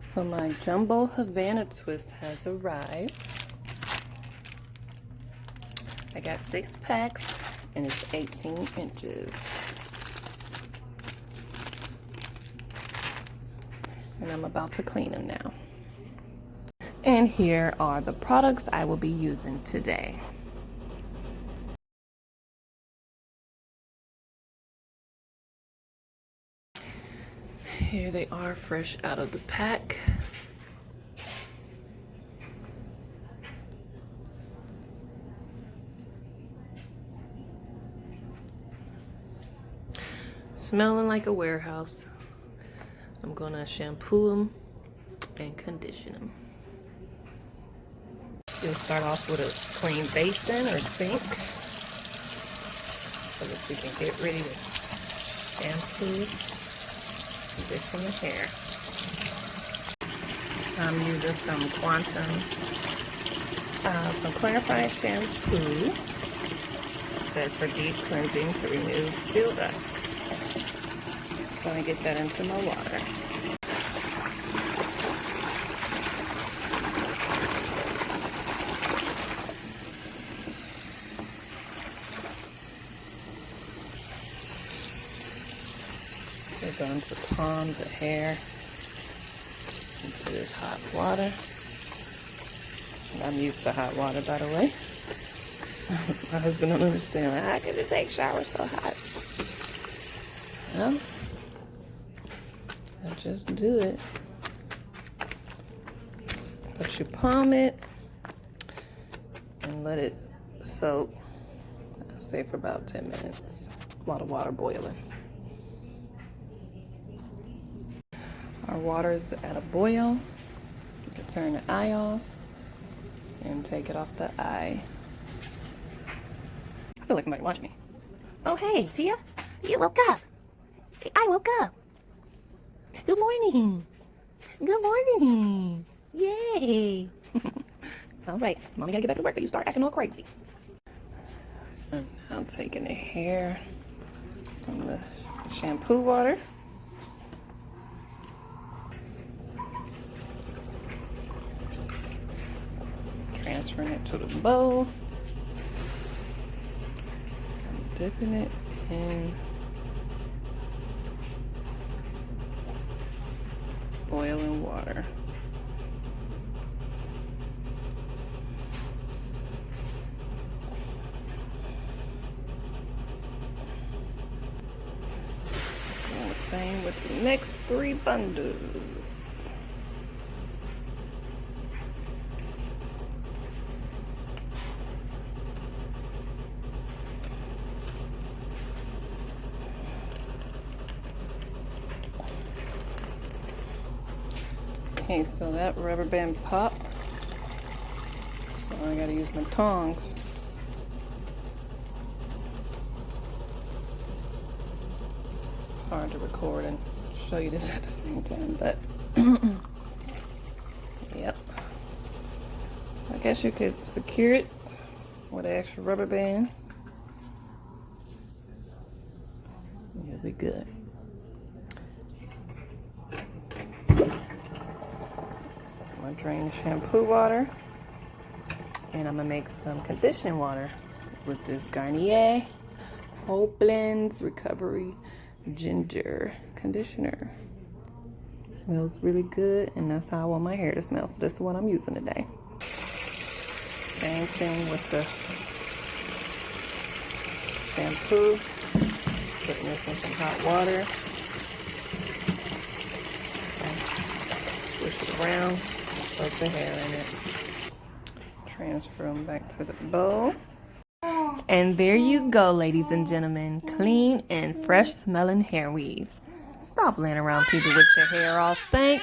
So my jumbo Havana twist has arrived. I got 6 packs and it's 18 inches. And I'm about to clean them now. And here are the products I will be using today. Here they are, fresh out of the pack. Smelling like a warehouse. I'm gonna shampoo them and condition them. You'll start off with a clean basin or sink so that you can get ready to shampoo. Condition the hair. I'm using some some clarifying shampoo. It says for deep cleansing to remove buildup. I'm going to get that into my water. We're going to palm the hair into this hot water. I'm used to hot water, by the way. My husband don't understand. How can you take showers so hot? Well, I just do it. But you palm it and let it soak, I'd say for about 10 minutes while the water boiling. Our water is at a boil. You can turn the eye off and take it off the eye. I feel like somebody watching me. Oh, hey, Tia. You woke up. I woke up. Good morning. Good morning. Yay. All right. Mommy gotta get back to work or you start acting all crazy. I'm now taking the hair from the shampoo water. Transferring it to the bowl. I'm dipping it in boiling water. And the same with the next 3 bundles. Okay, so that rubber band popped. So I gotta use my tongs. It's hard to record and show you this at the same time, but yep. So I guess you could secure it with an extra rubber band. You'll be good. I'm gonna drain the shampoo water and I'm gonna make some conditioning water with this Garnier Whole Blends Recovery Ginger Conditioner. Smells really good and that's how I want my hair to smell, so that's the one I'm using today. Same thing with the shampoo. Putting this in some hot water. Swish it around. Soak the hair in it. Transfer them back to the bowl. And there you go, ladies and gentlemen. Clean and fresh smelling hair weave. Stop laying around people with your hair all stank.